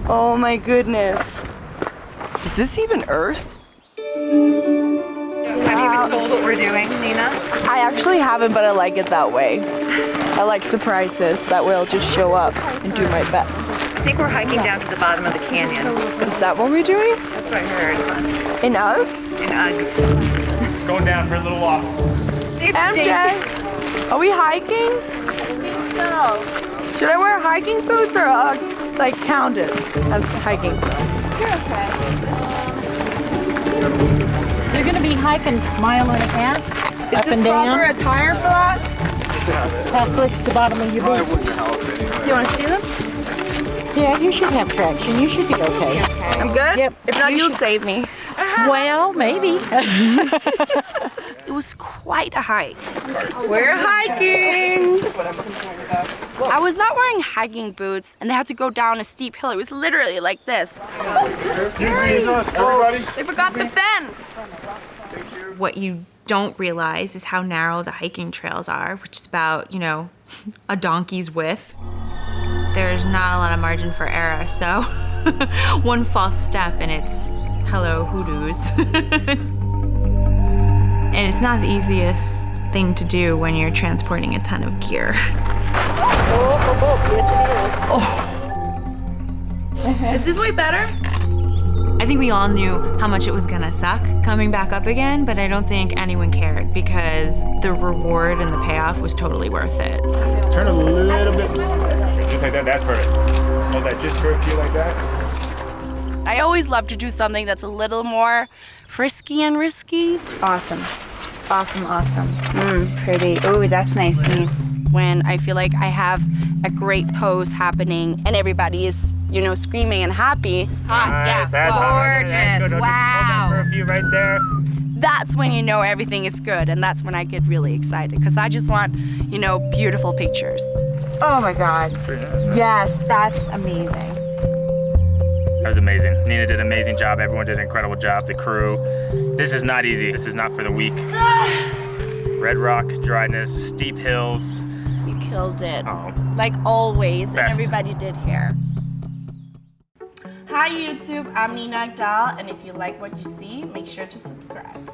Oh my goodness. Is this even Earth? Have you been told what we're doing, Nina? I actually haven't, but I like it that way. I like surprises. That way I'll just show up and do my best. I think we're hiking down to the bottom of the canyon. Is that what we're doing? That's what I heard. In Uggs? In Uggs. It's going down for a little walk. MJ, are we hiking? I think so. Should I wear hiking boots or Uggs? Like counted as hiking. You're okay. You're gonna be hiking a mile and a half. Is this proper attire for that? How slick's the bottom of your boots? You want to see them? Yeah, you should have traction. You should be okay. I'm good? Yep. If not, you'll save me. Well, maybe. It was quite a hike. We're hiking! I was not wearing hiking boots and they had to go down a steep hill. It was literally like this. Oh, this is scary. They forgot the fence. What you don't realize is how narrow the hiking trails are, which is about, you know, a donkey's width. There's not a lot of margin for error, so one false step and it's hello hoodoos. And it's not the easiest thing to do when you're transporting a ton of gear. Is this way better? I think we all knew how much it was gonna suck coming back up again, but I don't think anyone cared because the reward and the payoff was totally worth it. Turn a little bit. Just like that, that's perfect. Hold that just for a few like that. I always love to do something that's a little more frisky and risky. Awesome. Awesome, awesome. Pretty. Oh, that's nice. When I feel like I have a great pose happening and everybody is, you know, screaming and happy. Nice, that's Gorgeous. good. Wow. Hold that for a few right there. That's when you know everything is good, and that's when I get really excited because I just want, you know, beautiful pictures. Oh my God. Yes, that's amazing. That was amazing. Nina did an amazing job. Everyone did an incredible job. The crew. This is not easy. This is not for the weak. Red rock, dryness, steep hills. You killed it. Oh. Like always, and Best. everybody did here. Hi YouTube, I'm Nina Agdal, and if you like what you see, make sure to subscribe.